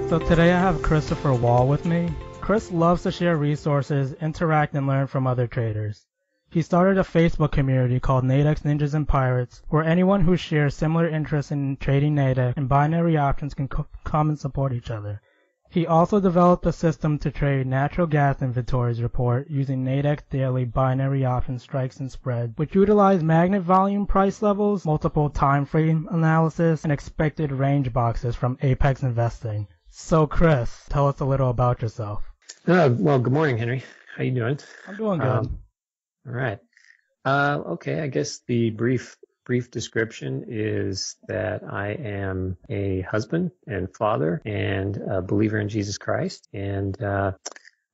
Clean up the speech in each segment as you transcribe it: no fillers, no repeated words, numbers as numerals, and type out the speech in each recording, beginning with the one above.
So today I have Christopher Wall with me. Chris loves to share resources, interact, and learn from other traders. He started a Facebook community called Nadex Ninjas and Pirates, where anyone who shares similar interests in trading Nadex and binary options can come and support each other. He also developed a system to trade natural gas inventories report using Nadex daily binary option strikes and spreads, which utilize magnet volume price levels, multiple time frame analysis, and expected range boxes from Apex Investing. So Chris, tell us a little about yourself. Well, good morning, Henry. How you doing? I'm doing good. All right. Okay, I guess the brief description is that I am a husband and father and a believer in Jesus Christ. And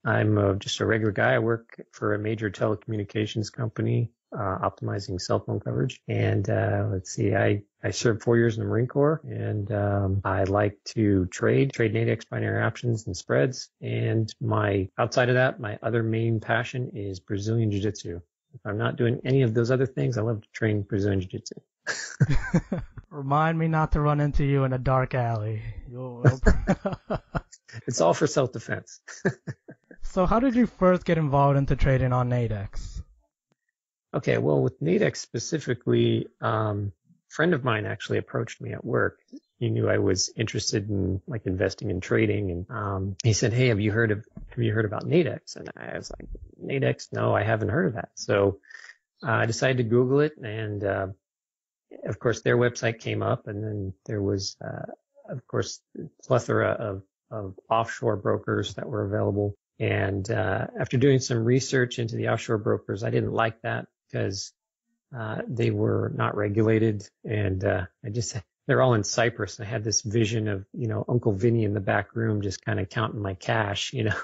I'm just a regular guy. I work for a major telecommunications company, optimizing cell phone coverage. And let's see, I served 4 years in the Marine Corps, and I like to trade Nadex binary options and spreads. And outside of that, my other main passion is Brazilian Jiu-Jitsu. If I'm not doing any of those other things, I love to train Brazilian Jiu-Jitsu. Remind me not to run into you in a dark alley. It's all for self-defense. So how did you first get involved into trading on Nadex? Okay, well, with Nadex specifically, a friend of mine actually approached me at work. He knew I was interested in like investing in trading, and he said, "Hey, have you heard about Nadex?" And I was like, "Nadex? No, I haven't heard of that." So I decided to Google it, and of course their website came up, and then there was of course a plethora of offshore brokers that were available. And after doing some research into the offshore brokers, I didn't like that because they were not regulated, and they're all in Cyprus. And I had this vision of, Uncle Vinny in the back room just kind of counting my cash, I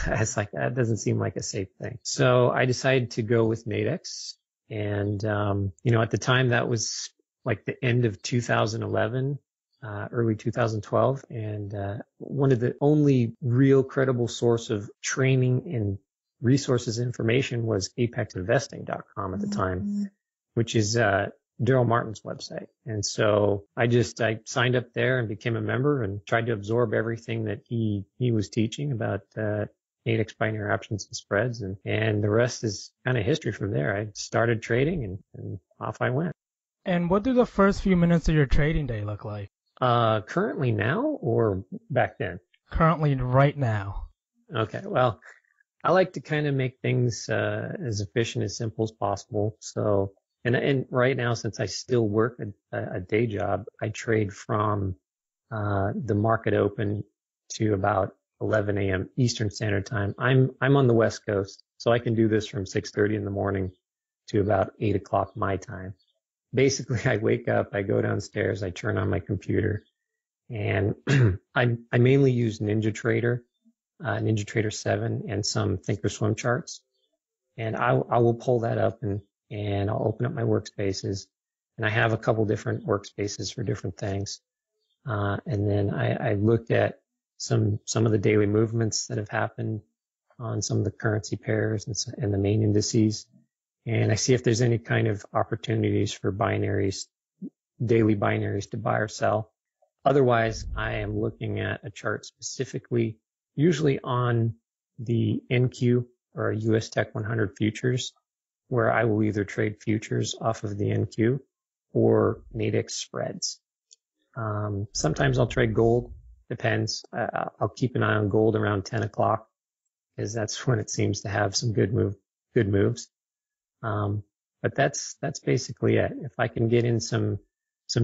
was like, that doesn't seem like a safe thing. So I decided to go with Nadex. And, at the time that was like the end of 2011, early 2012. And, one of the only real credible source of training and resources information was apexinvesting.com at the time, which is, Daryl Martin's website. And so I signed up there and became a member and tried to absorb everything that he was teaching about Nadex binary options and spreads. And the rest is kind of history from there. I started trading and off I went. And what do the first few minutes of your trading day look like? Currently now or back then? Currently right now. Okay. Well, I like to kind of make things as efficient, as simple as possible. So, and right now, since I still work a day job, I trade from the market open to about 11 a.m. Eastern Standard Time. I'm on the West Coast, so I can do this from 6:30 in the morning to about 8 o'clock my time. Basically, I wake up, I go downstairs, I turn on my computer, and I mainly use NinjaTrader 7, and some Thinkorswim charts. And I will pull that up and I'll open up my workspaces, and I have a couple different workspaces for different things. And then I looked at some of the daily movements that have happened on some of the currency pairs and the main indices. And I see if there's any kind of opportunities for daily binaries to buy or sell. Otherwise, I am looking at a chart specifically, usually on the NQ or US Tech 100 futures, where I will either trade futures off of the NQ or Nadex spreads. Sometimes I'll trade gold, depends. I'll keep an eye on gold around 10 o'clock because that's when it seems to have some good moves. But that's basically it. If I can get in some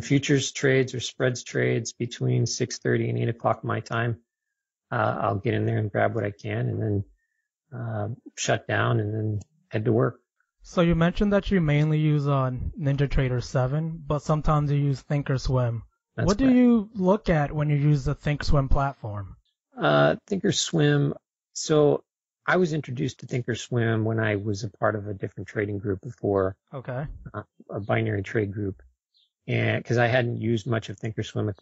futures trades or spreads trades between 6:30 and 8 o'clock my time, I'll get in there and grab what I can and then shut down and then head to work. So you mentioned that you mainly use NinjaTrader 7, but sometimes you use Thinkorswim. What do you look at when you use the Thinkorswim platform? Thinkorswim. So I was introduced to Thinkorswim when I was a part of a different trading group before. Okay. A binary trade group, and because I hadn't used much of Thinkorswim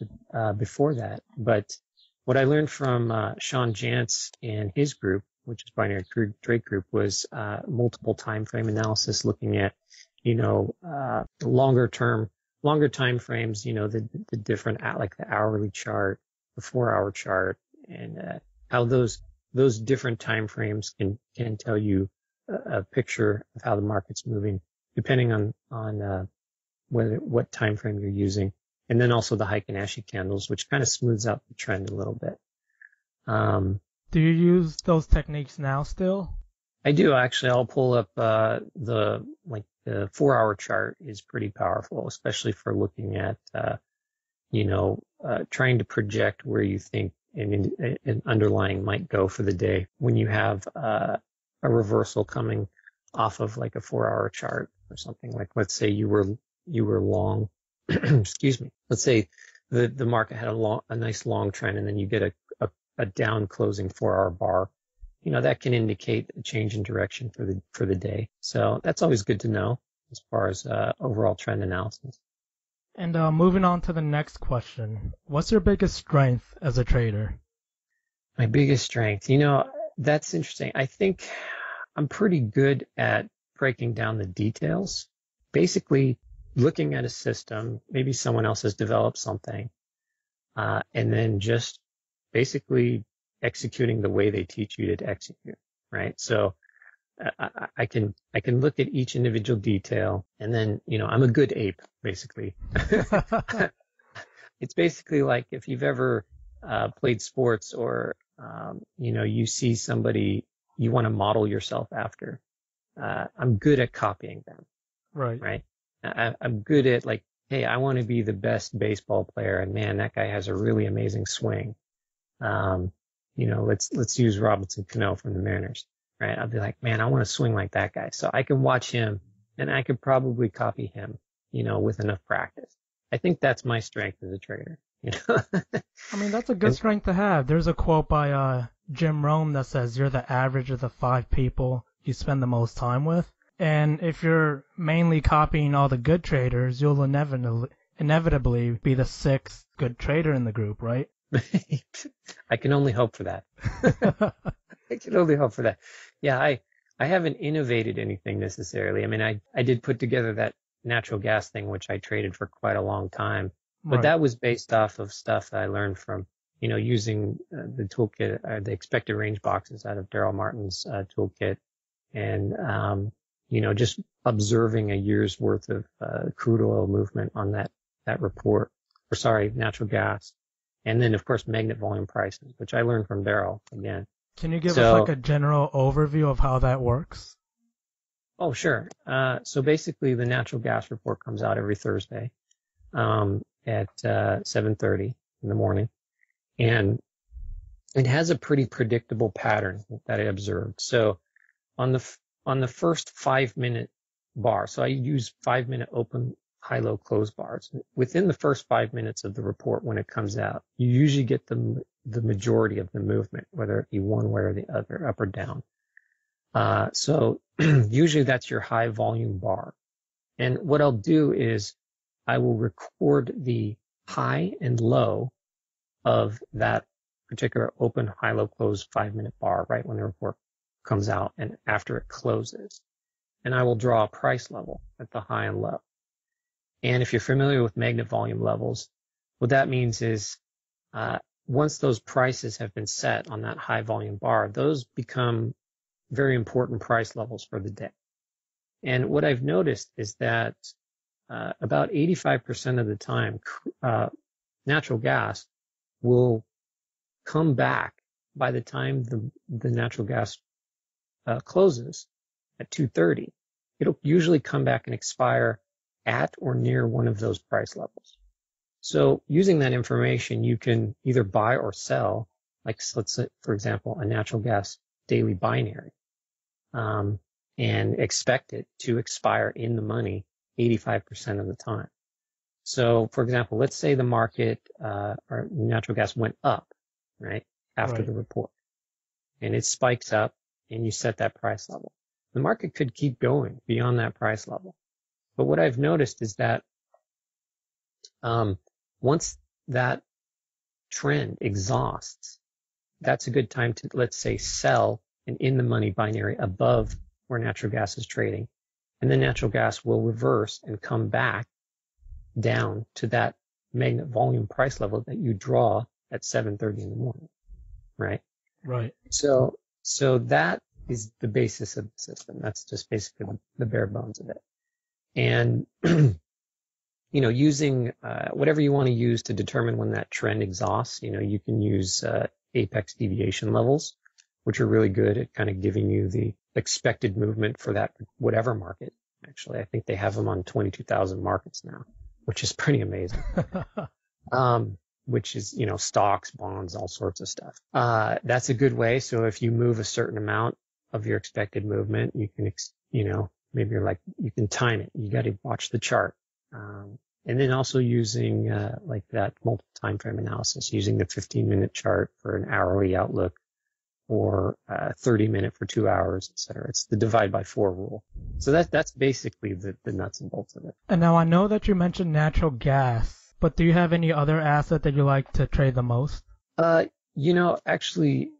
before that. But what I learned from Sean Jantz and his group, which is Binary Trade Group, was multiple time frame analysis, looking at, longer time frames, the different, like the hourly chart, the 4-hour chart, and how those different time frames can tell you a picture of how the market's moving, depending on what time frame you're using, and then also the Heikin-Ashi candles, which kind of smooths out the trend a little bit. Do you use those techniques now still? I do actually. I'll pull up the 4-hour chart is pretty powerful, especially for looking at trying to project where you think an underlying might go for the day when you have a reversal coming off of like a 4-hour chart or something. Like, let's say you were long, excuse me. Let's say the market had a nice long trend, and then you get a down closing 4-hour bar. That can indicate a change in direction for the day. So that's always good to know as far as overall trend analysis. And moving on to the next question, what's your biggest strength as a trader? My biggest strength, that's interesting. I think I'm pretty good at breaking down the details. Basically, looking at a system, maybe someone else has developed something, and then just basically executing the way they teach you to execute, right? So I can look at each individual detail, and then, I'm a good ape, basically. It's basically like if you've ever played sports, or, you see somebody you want to model yourself after. I'm good at copying them. Right. I'm good at, like, hey, I want to be the best baseball player, and man, that guy has a really amazing swing. Let's use Robinson Cano from the Mariners, right? I'll be like, man, I want to swing like that guy. So I can watch him, and I could probably copy him, with enough practice. I think that's my strength as a trader. I mean, that's a good strength to have. There's a quote by Jim Rohn that says, you're the average of the 5 people you spend the most time with. And if you're mainly copying all the good traders, you'll inevitably be the 6th good trader in the group, right? I can only hope for that. I can only hope for that. Yeah, I haven't innovated anything necessarily. I mean, I did put together that natural gas thing, which I traded for quite a long time. But that was based off of stuff that I learned from, using the toolkit, the expected range boxes out of Daryl Martin's toolkit, and, just observing a year's worth of crude oil movement on that report, natural gas. And then, of course, magnet volume prices, which I learned from Daryl again. Can you give us like a general overview of how that works? Oh, sure. So basically, the natural gas report comes out every Thursday at 7:30 in the morning, and it has a pretty predictable pattern that I observed. So on the first 5-minute bar, so I use 5-minute open, high, low, close bars. Within the first 5 minutes of the report, when it comes out, you usually get the majority of the movement, whether it be one way or the other, up or down. So usually that's your high volume bar. And what I'll do is I will record the high and low of that particular open, high, low, close 5-minute bar right when the report comes out and after it closes. And I will draw a price level at the high and low. And if you're familiar with magnet volume levels, what that means is once those prices have been set on that high volume bar, those become very important price levels for the day. And what I've noticed is that about 85% of the time, natural gas will come back by the time the natural gas closes at 2:30. It'll usually come back and expire at or near one of those price levels. So using that information, you can either buy or sell, like let's say, for example, a natural gas daily binary, and expect it to expire in the money 85% of the time. So, for example, let's say the market or natural gas went up, right, after the report, and it spikes up, and you set that price level. The market could keep going beyond that price level. But what I've noticed is that once that trend exhausts, that's a good time to, let's say, sell an in-the-money binary above where natural gas is trading. And then natural gas will reverse and come back down to that magnet volume price level that you draw at 7:30 in the morning, right? Right. So that is the basis of the system. That's just basically the bare bones of it. And, using whatever you want to use to determine when that trend exhausts, you can use apex deviation levels, which are really good at kind of giving you the expected movement for that whatever market. Actually, I think they have them on 22,000 markets now, which is pretty amazing. Which is, stocks, bonds, all sorts of stuff. That's a good way. So if you move a certain amount of your expected movement, you can, maybe you can time it. You got to watch the chart. And then also using, like that multiple time frame analysis, using the 15-minute chart for an hourly outlook or 30-minute for 2 hours, et cetera. It's the divide by 4 rule. So that's basically the nuts and bolts of it. And now I know that you mentioned natural gas, but do you have any other asset that you like to trade the most? Actually,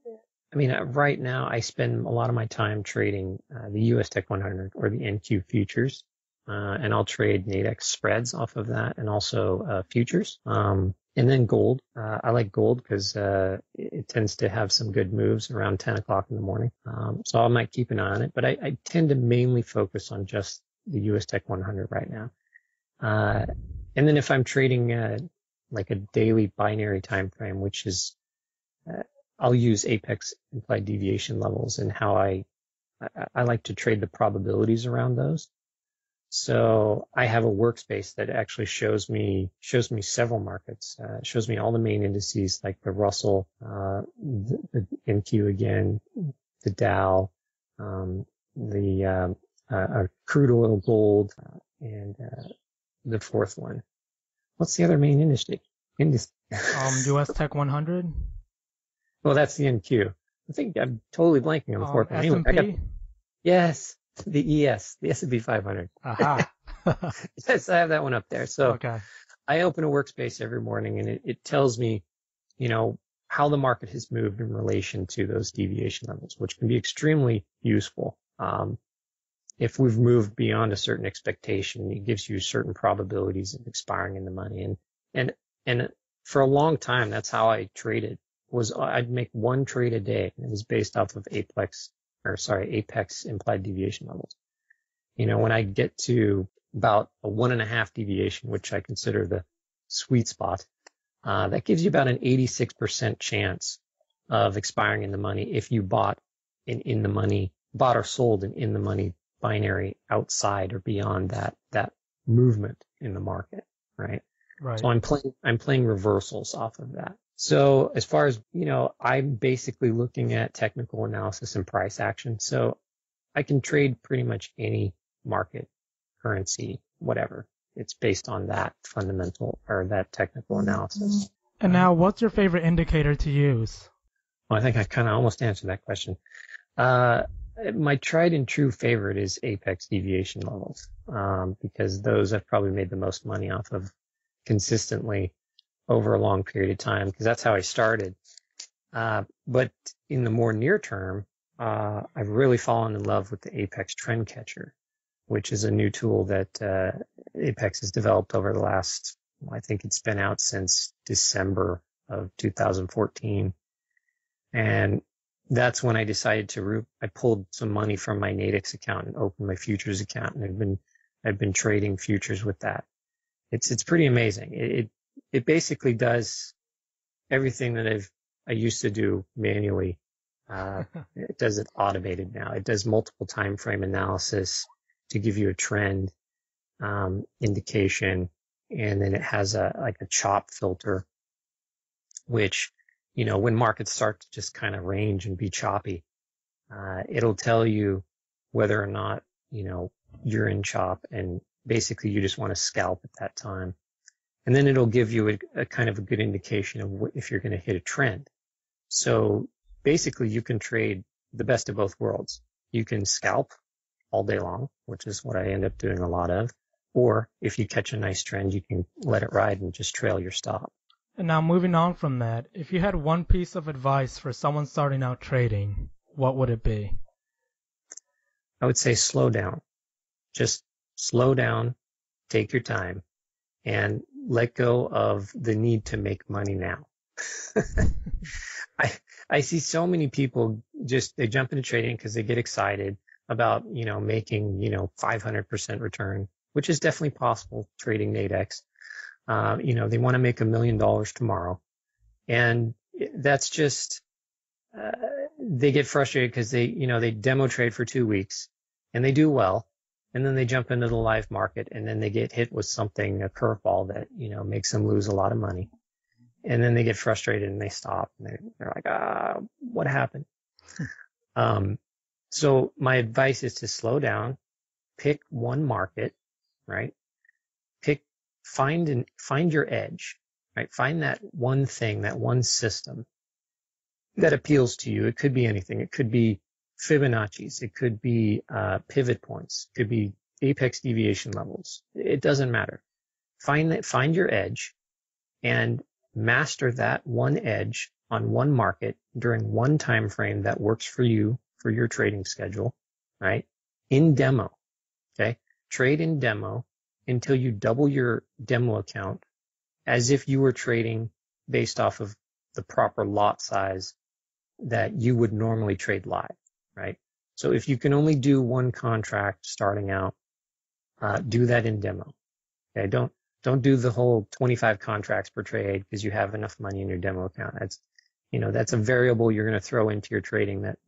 right now I spend a lot of my time trading the US Tech 100 or the NQ futures, and I'll trade Nadex spreads off of that and also futures. And then gold. I like gold because it tends to have some good moves around 10 o'clock in the morning. So I might keep an eye on it, but I tend to mainly focus on just the US Tech 100 right now. And then if I'm trading like a daily binary time frame, which is I'll use apex implied deviation levels and how I like to trade the probabilities around those. So I have a workspace that actually shows me several markets. It shows me all the main indices like the Russell, the NQ again, the Dow, the crude oil, gold, and the fourth one. What's the other main industry? US Tech 100. Well, that's the NQ. I think I'm totally blanking on the fourth one. S&P? Yes, the S&P 500. Aha. Yes, I have that one up there. So Okay. I open a workspace every morning and it tells me, how the market has moved in relation to those deviation levels, which can be extremely useful. If we've moved beyond a certain expectation, it gives you certain probabilities of expiring in the money. And for a long time, that's how I traded. I'd make one trade a day, and it was based off of apex implied deviation levels. When I get to about a 1.5 deviation, which I consider the sweet spot, that gives you about an 86% chance of expiring in the money if you bought or sold an in the money binary outside or beyond that movement in the market, right? Right. So I'm playing reversals off of that. So as far as, I'm basically looking at technical analysis and price action. So I can trade pretty much any market, currency, whatever. It's based on that fundamental or that technical analysis. And now, what's your favorite indicator to use? Well, I think I kind of almost answered that question. My tried and true favorite is apex deviation levels, because those I've probably made the most money off of consistently over a long period of time, because that's how I started. But in the more near term, I've really fallen in love with the Apex Trend Catcher, which is a new tool that Apex has developed over the last, I think it's been out since December of 2014. And that's when I decided I pulled some money from my Nadex account and opened my futures account, and I've been trading futures with that. It's pretty amazing. It basically does everything that I used to do manually. It does it automated now. It does multiple time frame analysis to give you a trend indication, and then it has a chop filter, which, when markets start to just kind of range and be choppy, it'll tell you whether or not, you're in chop, and basically you just want to scalp at that time. And then it'll give you a kind of a good indication of if you're going to hit a trend. So basically you can trade the best of both worlds. You can scalp all day long, which is what I end up doing a lot of. Or if you catch a nice trend, you can let it ride and just trail your stop. And now moving on from that, if you had one piece of advice for someone starting out trading, what would it be? I would say slow down. Just slow down, take your time, and let go of the need to make money now. I I see so many people they jump into trading because they get excited about, making, 500% return, which is definitely possible trading Nadex. They want to make $1 million tomorrow. And that's just, they get frustrated because they demo trade for 2 weeks and they do well. And then they jump into the live market and then they get hit with something, a curveball that, makes them lose a lot of money. And then they get frustrated and they stop and they're like, what happened? So my advice is to slow down, pick one market, right? Find your edge, right? Find that one thing, that one system that appeals to you. It could be anything. It could be Fibonacci's. It could be pivot points. It could be apex deviation levels. It doesn't matter. Find your edge and master that one edge on one market during one time frame that works for you for your trading schedule, right? In demo, okay? Trade in demo until you double your demo account as if you were trading based off of the proper lot size that you would normally trade live, right? So if you can only do one contract starting out, do that in demo. Okay, don't do the whole 25 contracts per trade because you have enough money in your demo account. That's a variable you're going to throw into your trading that,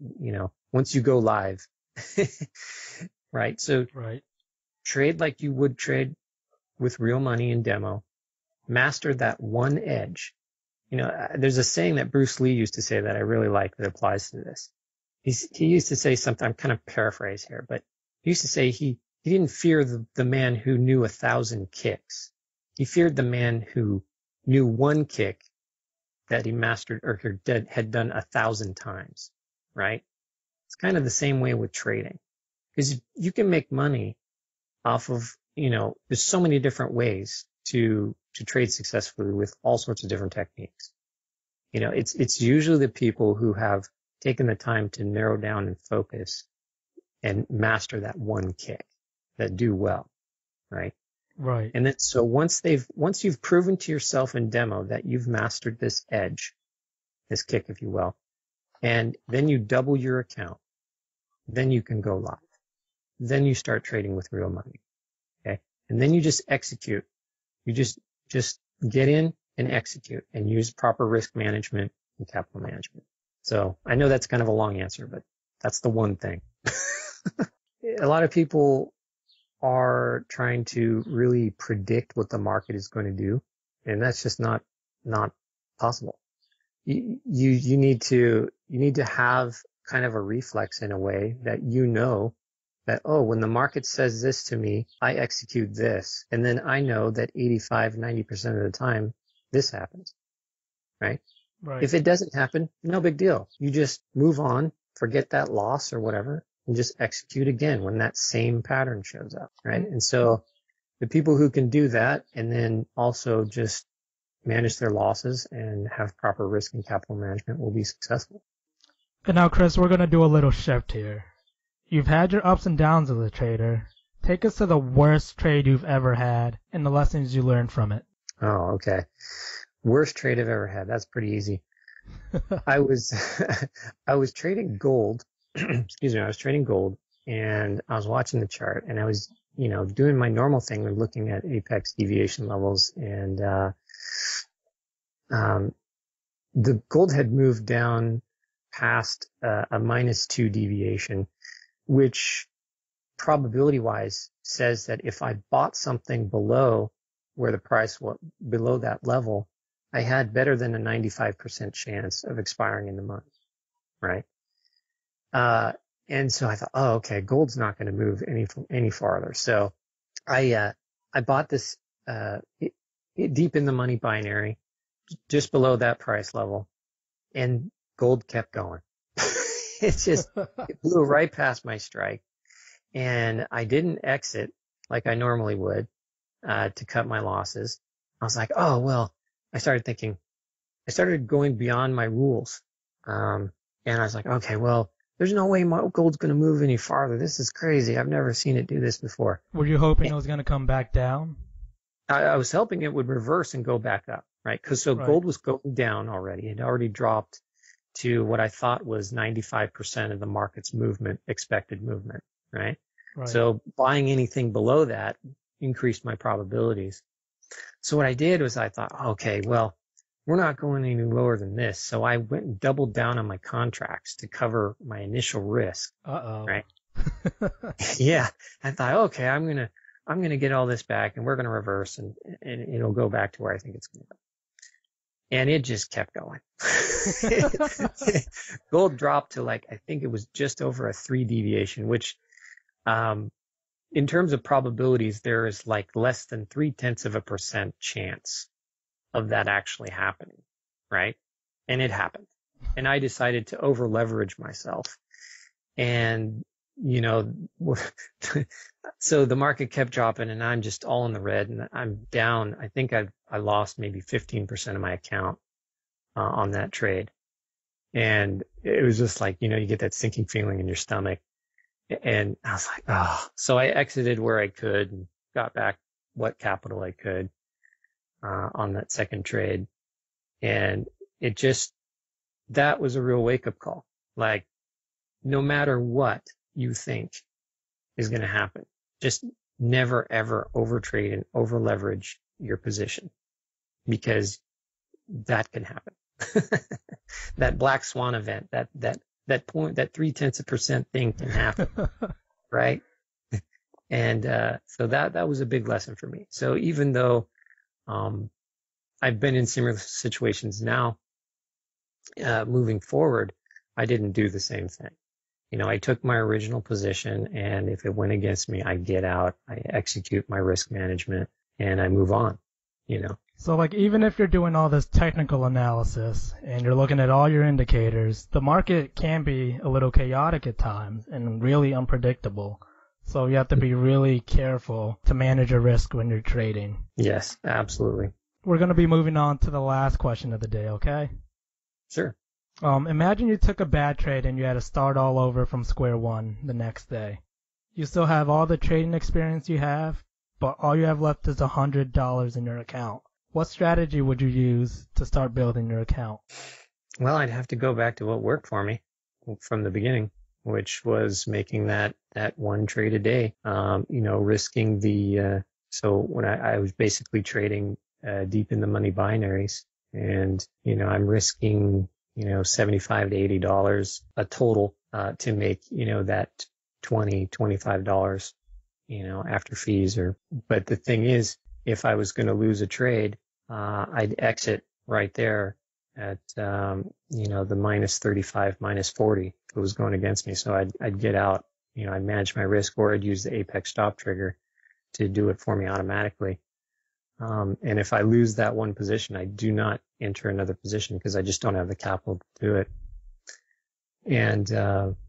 once you go live, right? So right. Trade like you would trade with real money in demo. Master that one edge. There's a saying that Bruce Lee used to say that I really like that applies to this. He used to say something, I'm kind of paraphrase here, but he used to say he didn't fear the man who knew 1,000 kicks. He feared the man who knew one kick that he mastered or had done 1,000 times, right? It's kind of the same way with trading, because you can make money off of, there's so many different ways to trade successfully with all sorts of different techniques. It's usually the people who have taken the time to narrow down and focus and master that one kick that do well, right? Right. And then so once you've proven to yourself in demo that you've mastered this edge, this kick, if you will, and then you double your account, then you can go live. Then you start trading with real money. Okay. And then you just execute. You just get in and execute and use proper risk management and capital management. So I know that's kind of a long answer, but that's the one thing. A lot of people are trying to really predict what the market is going to do, and that's just not possible. You need to have kind of a reflex in a way that that, when the market says this to me, I execute this, and then I know that 85-90% of the time this happens, right? Right. If it doesn't happen, no big deal. You just move on, forget that loss or whatever, and just execute again when that same pattern shows up, right? And so the people who can do that and then also just manage their losses and have proper risk and capital management will be successful. And now, Chris, we're going to do a little shift here. You've had your ups and downs as a trader. Take us to the worst trade you've ever had and the lessons you learned from it. Oh, okay. Worst trade I've ever had. That's pretty easy. I was trading gold. Excuse me. I was trading gold and I was watching the chart and I was, doing my normal thing of looking at apex deviation levels, and the gold had moved down past a -2 deviation, which probability wise says that if I bought something below where the price was below that level, I had better than a 95% chance of expiring in the month, right? And so I thought, oh, okay, gold's not going to move any farther. So I bought this deep in the money binary, just below that price level, and gold kept going. It blew right past my strike, and I didn't exit like I normally would to cut my losses. I was like, oh, well, I started going beyond my rules. And I was like, okay, well, there's no way my gold's going to move any farther. This is crazy. I've never seen it do this before. Were you hoping it was going to come back down? I was hoping it would reverse and go back up, right? Because so Right. gold was going down already. It had already dropped to what I thought was 95% of the market's movement, expected movement, right? Right. So buying anything below that increased my probabilities. So what I did was I thought, okay, well, we're not going any lower than this. So I went and doubled down on my contracts to cover my initial risk, Uh-oh. right? Yeah. I thought, okay, I'm gonna get all this back and we're gonna reverse and it'll go back to where I think it's gonna go. And it just kept going. Gold dropped to like, I think it was just over a 3 deviation, which, in terms of probabilities, there is like less than 0.3% chance of that actually happening, right? And it happened. And I decided to over leverage myself. And, you know, so the market kept dropping and I'm just all in the red and I'm down. I think I lost maybe 15% of my account on that trade. And it was just like, you know, you get that sinking feeling in your stomach. And I was like, oh, so I exited where I could and got back what capital I could on that second trade. And it just, that was a real wake up call. Like, no matter what you think is going to happen, just never ever overtrade and over leverage your position, because that can happen. That black swan event, that 0.3% thing can happen, right? And so that was a big lesson for me. So even though I've been in similar situations now, moving forward, I didn't do the same thing. You know, I took my original position, and if it went against me, I get out, I execute my risk management, and I move on, you know. So like even if you're doing all this technical analysis and you're looking at all your indicators, the market can be a little chaotic at times and really unpredictable. So you have to be really careful to manage your risk when you're trading. Yes, absolutely. We're going to be moving on to the last question of the day, okay? Sure. Imagine you took a bad trade and you had to start all over from square one the next day. You still have all the trading experience you have, but all you have left is $100 in your account. What strategy would you use to start building your account? Well, I'd have to go back to what worked for me from the beginning, which was making that one trade a day. You know, risking the so when I was basically trading deep in the money binaries, and you know, I'm risking, you know, $75 to $80 a total to make, you know, that $20, $25, you know, after fees. But the thing is, if I was going to lose a trade, I'd exit right there at, you know, the minus 35, minus 40 if it was going against me. So I'd get out, you know, I'd manage my risk, or I'd use the apex stop trigger to do it for me automatically. And if I lose that one position, I do not enter another position because I just don't have the capital to do it. And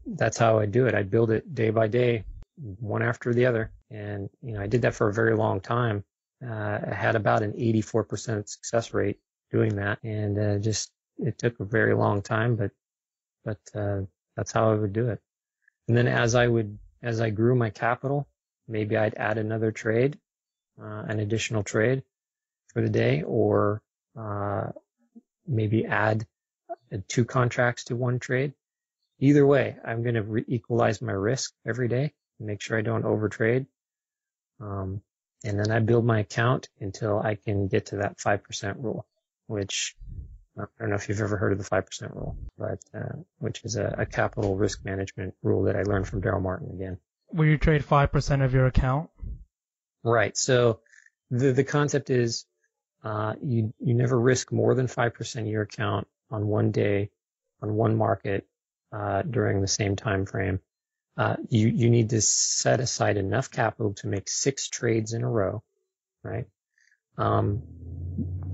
that's how I do it. I build it day by day, one after the other. And, you know, I did that for a very long time. I had about an 84% success rate doing that. And it took a very long time, but that's how I would do it. And then as I grew my capital, maybe I'd add another trade, an additional trade for the day, or maybe add 2 contracts to one trade. Either way, I'm going to equalize my risk every day, make sure I don't overtrade. And then I build my account until I can get to that 5% rule, which I don't know if you've ever heard of the 5% rule, but which is a capital risk management rule that I learned from Daryl Martin again. Will you trade 5% of your account? Right. So the concept is you never risk more than 5% of your account on one day, on one market during the same time frame. You need to set aside enough capital to make 6 trades in a row, right?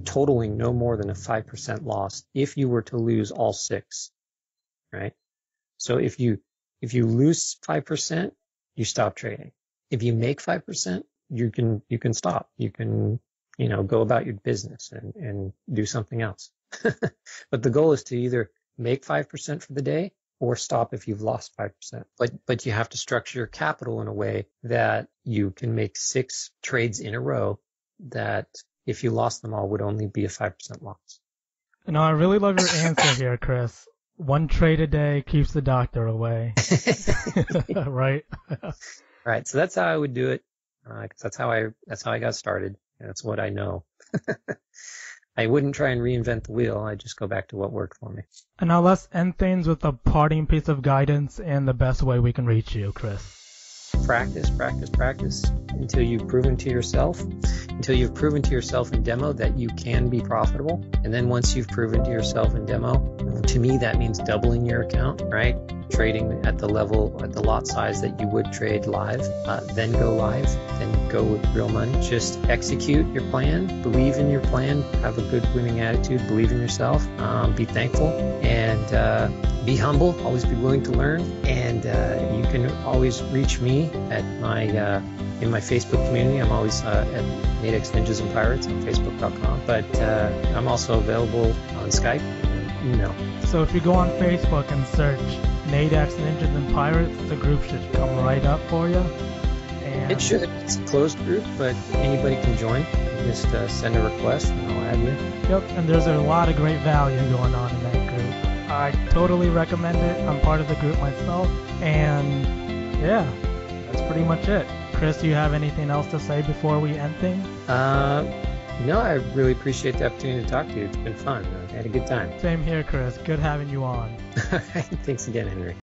Totaling no more than a 5% loss if you were to lose all 6, right? So if you lose 5%, you stop trading. If you make 5%, you can stop. You can, you know, go about your business and do something else. But the goal is to either make 5% for the day or stop if you've lost 5%. But you have to structure your capital in a way that you can make 6 trades in a row that if you lost them all, would only be a 5% loss. No, I really love your answer here, Chris. One trade a day keeps the doctor away. Right? Right. So that's how I would do it. 'Cause that's how I got started. And that's what I know. I wouldn't try and reinvent the wheel. I'd just go back to what worked for me. And now let's end things with a parting piece of guidance and the best way we can reach you, Chris. Practice, practice, practice until you've proven to yourself in demo that you can be profitable. And then once you've proven to yourself in demo, to me, that means doubling your account, right? Trading at the lot size that you would trade live, then go live, then go with real money. Just execute your plan, believe in your plan, have a good winning attitude, believe in yourself, be thankful, and be humble, always be willing to learn. And you can always reach me at in my Facebook community. I'm always at Nadex Ninjas and Pirates on Facebook.com, but I'm also available on Skype and email. So if you go on Facebook and search Nadex Ninjas and Pirates, the group should come right up for you. And it should. It's a closed group, but anybody can join. You just send a request and I'll add you. Yep, and there's a lot of great value going on in that group. I totally recommend it. I'm part of the group myself, and yeah, that's pretty much it. Chris, do you have anything else to say before we end things? No, I really appreciate the opportunity to talk to you. It's been fun. I had a good time. Same here, Chris. Good having you on. Thanks again, Henry.